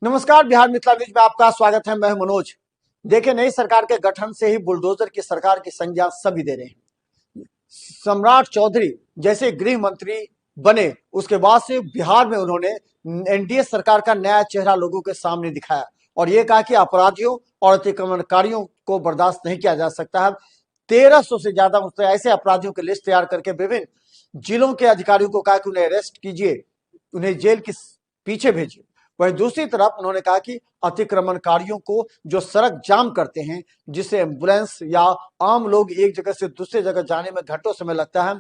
नमस्कार, बिहार मिथिला न्यूज में आपका स्वागत है। मैं हूं मनोज। देखिए, नई सरकार के गठन से ही बुलडोजर की सरकार की संज्ञा सभी दे रहे हैं। सम्राट चौधरी जैसे गृह मंत्री बने, उसके बाद से बिहार में उन्होंने एनडीए सरकार का नया चेहरा लोगों के सामने दिखाया और ये कहा कि अपराधियों और अतिक्रमणकारियों को बर्दाश्त नहीं किया जा सकता है। 1300 से ज्यादा ऐसे अपराधियों की लिस्ट तैयार करके विभिन्न जिलों के अधिकारियों को कहा कि उन्हें अरेस्ट कीजिए, उन्हें जेल के पीछे भेजिए। वहीं दूसरी तरफ उन्होंने कहा कि अतिक्रमणकारियों को जो सड़क जाम करते हैं, जिससे एम्बुलेंस या आम लोग एक जगह से दूसरे जगह जाने में घंटों समय लगता है,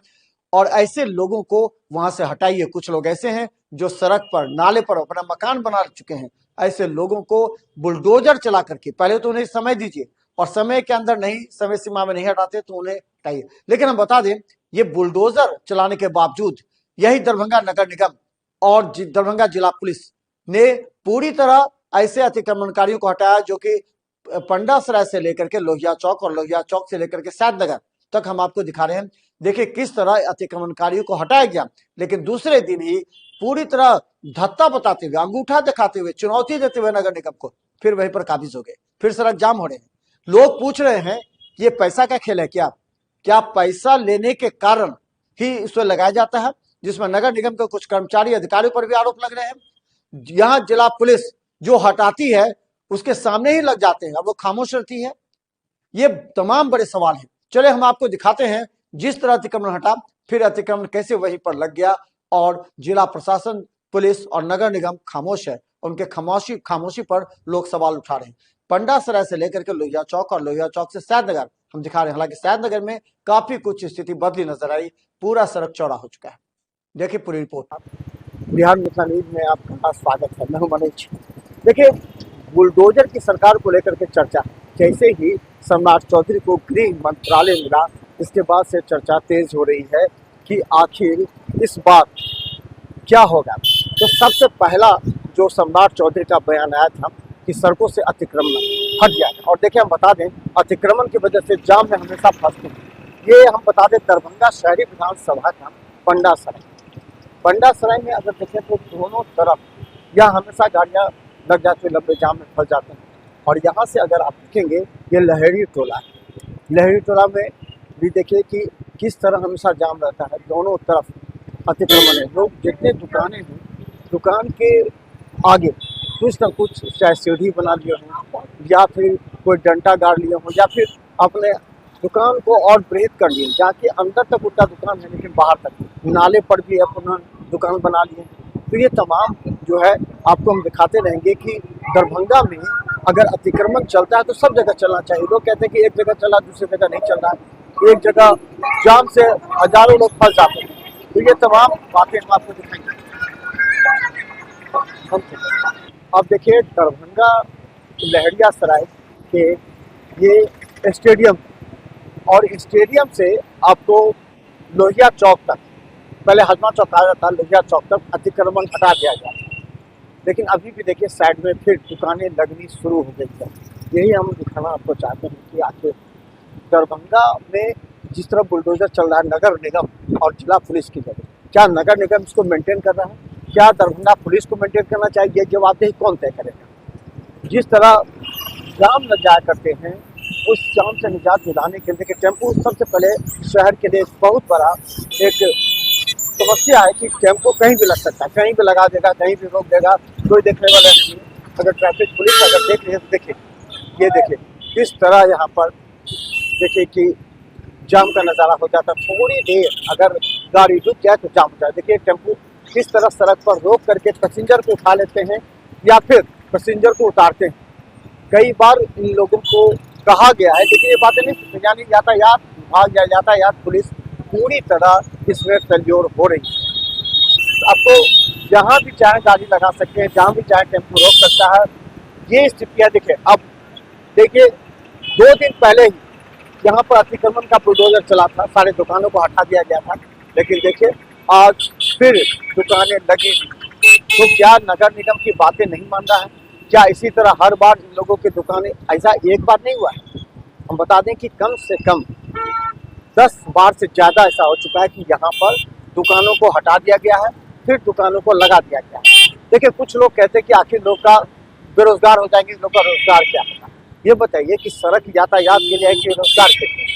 और ऐसे लोगों को वहां से हटाइए। कुछ लोग ऐसे हैं जो सड़क पर, नाले पर अपना मकान बना चुके हैं। ऐसे लोगों को बुलडोजर चला करके पहले तो उन्हें समय दीजिए, और समय के अंदर नहीं, समय सीमा में नहीं हटाते तो उन्हें हटाइए। लेकिन हम बता दें, ये बुलडोजर चलाने के बावजूद यही दरभंगा नगर निगम और दरभंगा जिला पुलिस ने पूरी तरह ऐसे अतिक्रमणकारियों को हटाया जो कि पंडासराय से लेकर के लोहिया चौक और लोहिया चौक से लेकर के सैदनगर तक हम आपको दिखा रहे हैं। देखिए किस तरह अतिक्रमणकारियों को हटाया गया, लेकिन दूसरे दिन ही पूरी तरह धत्ता बताते हुए, अंगूठा दिखाते हुए, चुनौती देते हुए नगर निगम को फिर वहीं पर काबिज हो गए। फिर सड़क जाम हो रहे हैं। लोग पूछ रहे हैं ये पैसा का खेल है क्या? क्या पैसा लेने के कारण ही इसको लगाया जाता है, जिसमें नगर निगम के कुछ कर्मचारी अधिकारियों पर भी आरोप लग रहे हैं। यहाँ जिला पुलिस जो हटाती है उसके सामने ही लग जाते हैं, अब वो खामोश रहती है। ये तमाम बड़े सवाल हैं। चले हम आपको दिखाते हैं जिस तरह अतिक्रमण हटा, फिर अतिक्रमण कैसे वहीं पर लग गया, और जिला प्रशासन, पुलिस और नगर निगम खामोश है। उनके खामोशी पर लोग सवाल उठा रहे हैं। पंडासराय से लेकर के लोहिया चौक और लोहिया चौक से सैदनगर हम दिखा रहे हैं। हालांकि सैदनगर में काफी कुछ स्थिति बदली नजर आई, पूरा सड़क चौड़ा हो चुका है। देखिए पूरी रिपोर्ट। बिहार मिथिला न्यूज में आपका स्वागत है। मैं हूं मनोज। देखिए, बुलडोजर की सरकार को लेकर के चर्चा, जैसे ही सम्राट चौधरी को गृह मंत्रालय मिला, इसके बाद से चर्चा तेज हो रही है कि आखिर इस बार क्या होगा। तो सबसे पहला जो सम्राट चौधरी का बयान आया था कि सड़कों से अतिक्रमण हट जाए, और देखिए हम बता दें, अतिक्रमण की वजह से जाम में हमेशा फंसते हैं। ये हम बता दें, दरभंगा शहरी विधानसभा का पंडासराय में अगर देखें तो दोनों तरफ यहाँ हमेशा गाड़ियाँ लग जाती है, लंबे जाम में फंस जाते हैं। और यहाँ से अगर आप देखेंगे, ये लहरी टोला है। लहरी टोला में भी देखिए कि किस तरह हमेशा जाम रहता है, दोनों तरफ अतिक्रमण है। लोग जितने दुकानें हैं, दुकान के आगे कुछ न कुछ, चाहे सीढ़ी बना लिए हो, या फिर कोई डंडा गाड़ लिए हो, या फिर अपने दुकान को और ब्रेक कर लिए, जाके अंदर तक उनका दुकान है लेकिन बाहर तक नाले पर भी अपना दुकान बना लिए। तो ये तमाम जो है आपको हम दिखाते रहेंगे कि दरभंगा में अगर अतिक्रमण चलता है तो सब जगह चलना चाहिए। लोग कहते हैं कि एक जगह चला, दूसरी जगह नहीं चल रहा है, एक जगह जाम से हजारों लोग फंस जाते हैं। तो ये तमाम बातें हम आपको दिखाएंगे। अब देखिए, दरभंगा लहरियासराय के ये स्टेडियम, और स्टेडियम से आपको लोहिया चौक तक, पहले हजमा चौक आ जाता, लोहिया चौक तक अतिक्रमण हटा दिया गया। लेकिन अभी भी देखिए साइड में फिर दुकानें लगनी शुरू हो गई है। यही हम दिखाना आपको चाहते हैं कि आखिर दरभंगा में जिस तरह बुलडोजर चल रहा है नगर निगम और जिला पुलिस की जगह, क्या नगर निगम इसको मेंटेन कर रहा है, क्या दरभंगा पुलिस को मेंटेन करना चाहिए? जवाबदेही कौन तय करेगा? जिस तरह जाम लग जाया करते हैं, उस जाम से निजात दिलाने के लिए टेम्पो सबसे पहले शहर के लिए बहुत बड़ा एक समस्या है कि टेम्पो कहीं भी लग सकता है, कहीं भी लगा देगा, कहीं भी रोक देगा, कोई देखने वाला नहीं। अगर ट्रैफिक पुलिस अगर देख रही है तो देखिए, ये देखिए किस तरह यहाँ पर देखिए कि जाम का नज़ारा हो जाता। थोड़ी देर अगर गाड़ी रुक जाए तो जाम हो जाए। देखिए टेम्पो किस तरह सड़क पर रोक करके पैसेंजर को उठा लेते हैं या फिर पैसेंजर को उतारते हैं। कई बार इन लोगों को कहा गया है, लेकिन ये बातें नहीं, यानी यातायात विभाग या यातायात पुलिस पूरी तरह इसमें फेल्योर हो रही है। आपको जहाँ भी चाहे गाड़ी लगा सकते हैं, जहाँ भी चाहे टेम्पो रोक सकता है, ये स्थितियाँ देखिए। अब देखिए 2 दिन पहले ही यहाँ पर अतिक्रमण का बुलडोजर चला था, सारे दुकानों को हटा दिया गया था, लेकिन देखिए आज फिर दुकानें लगी। तो क्या नगर निगम की बातें नहीं मान रहा है? क्या इसी तरह हर बार इन लोगों की दुकानें, ऐसा एक बार नहीं हुआ है। हम बता दें कि कम से कम 10 बार से ज़्यादा ऐसा हो चुका है कि यहाँ पर दुकानों को हटा दिया गया है, फिर दुकानों को लगा दिया गया है। देखिए कुछ लोग कहते हैं कि आखिर लोग का बेरोजगार हो जाएंगे, इन लोगों का रोजगार क्या होगा? ये बताइए कि सड़क यातायात के लिए है कि रोजगार के लिए?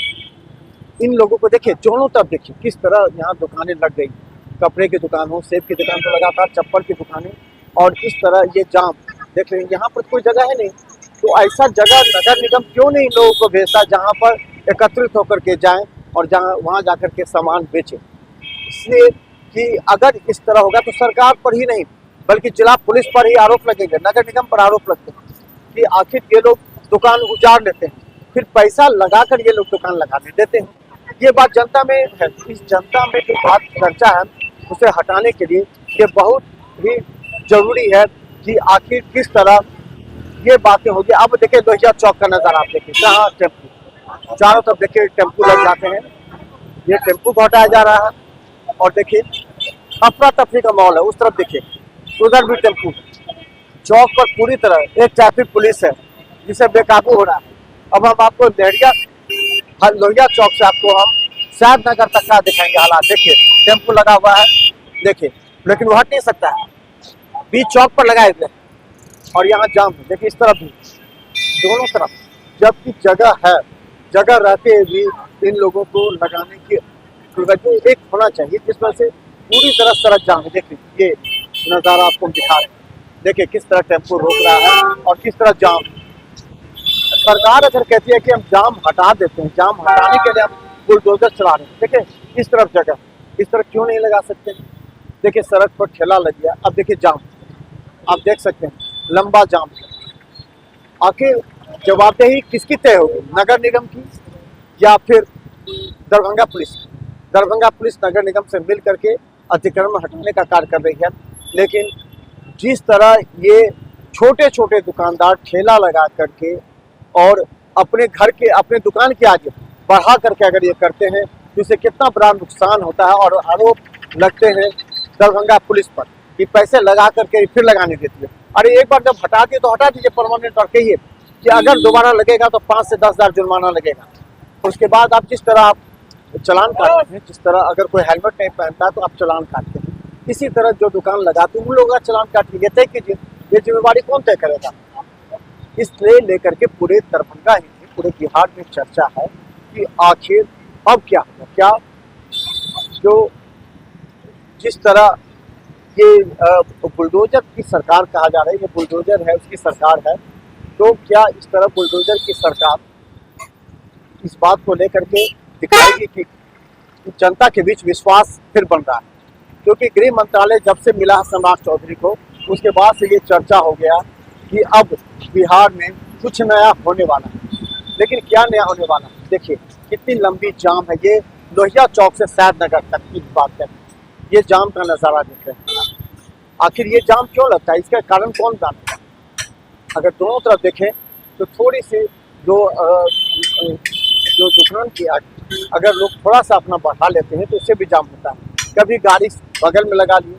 इन लोगों को देखिए, दोनों तरफ देखिए किस तरह यहाँ दुकानें लग गई, कपड़े की दुकान हो, सेब की दुकान तो लगातार, चप्पल की दुकानें, और इस तरह ये जाम देख रहे हैं। यहाँ पर कोई जगह है नहीं, तो ऐसा जगह नगर निगम क्यों नहीं इन लोगों को भेजता जहाँ पर एकत्रित होकर के जाएं और जहाँ वहाँ जाकर के सामान बेचें? इसलिए कि अगर इस तरह होगा तो सरकार पर ही नहीं बल्कि जिला पुलिस पर ही आरोप लगेंगे, नगर निगम पर आरोप लगते हैं कि आखिर ये लोग दुकान उजाड़ लेते हैं, फिर पैसा लगाकर ये लोग दुकान लगाने देते हैं। ये बात जनता में है। इस जनता में जो बात चर्चा है उसे हटाने के लिए ये बहुत ही जरूरी है कि आखिर किस तरह ये बातें होगी। अब देखिए लोहिया चौक का नज़ारा आप देखिए, जहाँ टेम्पू चारों तरफ देखिए टेम्पू लग जाते हैं, ये टेम्पू को हटाया जा रहा है और देखिए अफरा तफरी का माहौल है। उस तरफ देखिए उधर भी टेम्पू, चौक पर पूरी तरह एक ट्रैफिक पुलिस है जिसे बेकाबू हो रहा है। अब हम आपको लोहिया चौक से आपको हम शायद नगर तक का दिखाएंगे हालात। देखिए टेम्पू लगा हुआ है देखिए, लेकिन वो हट नहीं सकता है, बीच चौक पर लगाए हुए और यहाँ जाम है। देखिए इस तरफ भी, दोनों तरफ, जबकि जगह है, जगह रहते हुए भी इन लोगों को लगाने की वजह एक होना चाहिए जिस वजह से पूरी तरह सड़क जाम है। देखिए ये नज़ारा आपको हम दिखा रहे हैं, देखिए किस तरह टेम्पो रोक रहा है और किस तरह जाम। सरकार अगर कहती है कि हम जाम हटा देते हैं, जाम हटाने के लिए हम बुलडोजर चला रहे हैं, देखिए इस तरफ जगह, इस तरफ क्यों नहीं लगा सकते? देखिए सड़क पर ठेला लग गया, अब देखिए जाम, आप देख सकते हैं लंबा जाम। आखिर जवाबदेही किसकी तय होगी, नगर निगम की या फिर दरभंगा पुलिस? दरभंगा पुलिस नगर निगम से मिल करके अतिक्रमण हटाने का कार्य कर रही है, लेकिन जिस तरह ये छोटे छोटे दुकानदार ठेला लगा करके और अपने घर के, अपने दुकान के आगे बढ़ा करके अगर ये करते हैं तो इससे कितना बड़ा नुकसान होता है। और आरोप लगते हैं दरभंगा पुलिस पर कि पैसे लगा करके फिर लगाने देती है। अरे एक बार जब हटा दिए तो हटा दीजिए परमानेंट, और कहिए कि अगर दोबारा लगेगा तो 5 से 10 हज़ार जुर्माना लगेगा। उसके बाद आप जिस तरह आप चालान काटते हैं, जिस तरह अगर कोई हेलमेट नहीं पहनता है तो आप चालान काटते हैं, इसी तरह जो दुकान लगाते हैं उन लोगों का चालान काटिए, ये तय कीजिए। ये जिम्मेवारी कौन तय करेगा? इसलिए लेकर के पूरे दरभंगा ही नहीं, पूरे बिहार में चर्चा है कि आखिर अब क्या होगा। क्या जो जिस तरह ये बुलडोजर की सरकार कहा जा रहा है, ये बुलडोजर है, उसकी सरकार है, तो क्या इस तरह बुलडोजर की सरकार इस बात को लेकर के दिखाएगी कि जनता के बीच विश्वास फिर बन रहा है? क्योंकि गृह मंत्रालय जब से मिला सम्राट चौधरी को, उसके बाद से ये चर्चा हो गया कि अब बिहार में कुछ नया होने वाला है। लेकिन क्या नया होने वाला है? देखिए कितनी लंबी जाम है, ये लोहिया चौक से शायद नगर तक की बात है, ये जाम का नज़ारा देख रहे हैं। आखिर ये जाम क्यों लगता है, इसका कारण कौन जानता है? अगर दोनों तरफ देखें तो थोड़ी सी जो दुकान की अगर लोग थोड़ा सा अपना बढ़ा लेते हैं तो उससे भी जाम होता है। कभी गाड़ी बगल में लगा ली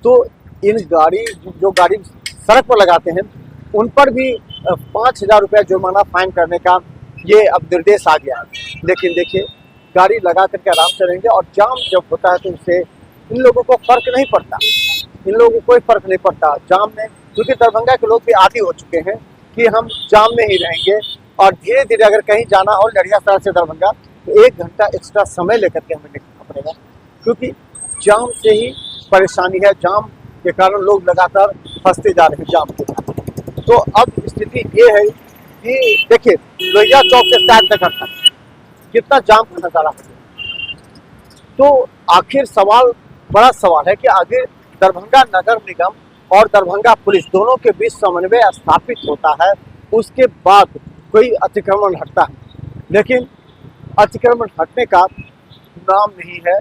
तो इन जो गाड़ी सड़क पर लगाते हैं उन पर भी 5,000 रुपया जुर्माना फाइन करने का ये अब निर्देश आ गया है। लेकिन देखिए गाड़ी लगा करके आराम से रहेंगे, और जाम जब होता है तो उससे इन लोगों को फर्क नहीं पड़ता, इन लोगों को कोई फर्क नहीं पड़ता जाम में, क्योंकि दरभंगा के लोग भी आदी हो चुके हैं कि हम जाम में ही रहेंगे। और धीरे धीरे अगर कहीं जाना हो लड़िया शहर से दरभंगा तो 1 घंटा एक्स्ट्रा समय लेकर के हमें निकलना पड़ेगा, क्योंकि जाम से ही परेशानी है, जाम के कारण लोग लगातार फंसते जा रहे हैं जाम के। तो अब स्थिति ये है कि देखिए लोहिया चौक से शायद नगर तक कितना जाम का नज़ारा है। तो आखिर बड़ा सवाल है कि आगे दरभंगा नगर निगम और दरभंगा पुलिस दोनों के बीच समन्वय स्थापित होता है, उसके बाद कोई अतिक्रमण हटता है। लेकिन अतिक्रमण हटने का नाम नहीं है,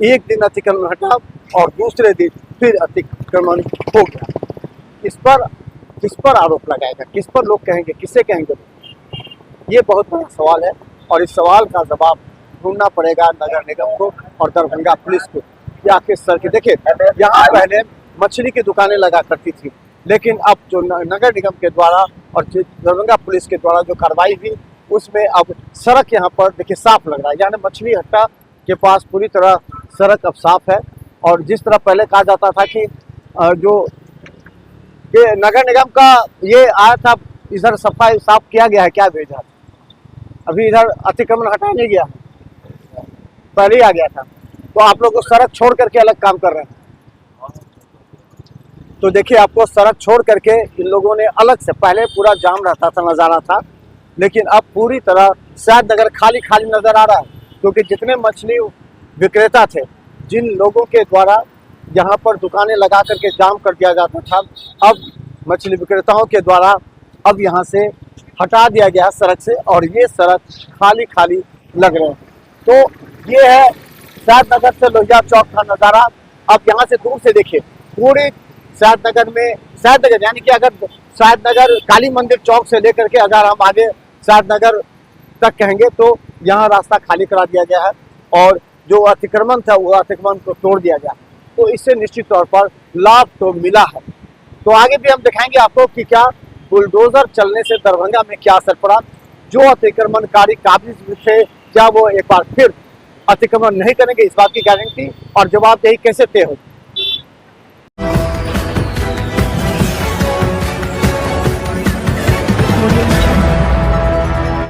एक दिन अतिक्रमण हटा और दूसरे दिन फिर अतिक्रमण हो गया। किस पर आरोप लगाएगा, किस पर लोग कहेंगे, किससे कहेंगे? ये बहुत बड़ा सवाल है और इस सवाल का जवाब ढूंढना पड़ेगा नगर निगम को और दरभंगा पुलिस को। आखिर सर के देखिए यहाँ पहले मछली की दुकानें लगा करती थी, लेकिन अब जो नगर निगम के द्वारा और दरभंगा पुलिस के द्वारा जो कार्रवाई हुई उसमें अब सड़क यहाँ पर देखिए साफ लग रहा है, यानी मछली हट्टा के पास पूरी तरह सड़क अब साफ है। और जिस तरह पहले कहा जाता था कि जो कि नगर निगम का ये आया था, इधर सफाई साफ किया गया है क्या भेजा? अभी इधर अतिक्रमण हटा नहीं गया, पहले ही आ गया था। तो आप लोग सड़क छोड़ करके अलग काम कर रहे हैं। तो देखिए, आपको सड़क छोड़ करके इन लोगों ने अलग से, पहले पूरा जाम रहता था, नज़ारा था, लेकिन अब पूरी तरह शायद नगर खाली खाली नजर आ रहा है, क्योंकि जितने मछली विक्रेता थे, जिन लोगों के द्वारा यहाँ पर दुकानें लगा करके जाम कर दिया जाता था, अब मछली विक्रेताओं के द्वारा अब यहाँ से हटा दिया गया सड़क से, और ये सड़क खाली खाली लग रहे हैं। तो ये है शादनगर से लोहिया चौक का नज़ारा। अब यहाँ से दूर से देखिए, पूरी शादनगर में, शादनगर यानी कि अगर शादनगर काली मंदिर चौक से लेकर के अगर हम आगे शादनगर तक कहेंगे तो यहाँ रास्ता खाली करा दिया गया है, और जो अतिक्रमण था वो अतिक्रमण को तोड़ दिया गया। तो इससे निश्चित तौर पर लाभ तो मिला है। तो आगे भी हम दिखाएंगे आपको कि क्या बुलडोजर चलने से दरभंगा में क्या असर पड़ा। जो अतिक्रमणकारी काबिज थे, क्या वो एक बार फिर अतिक्रमण नहीं करेंगे, इस बात की गारंटी और जवाबदेही कैसे तय होगी।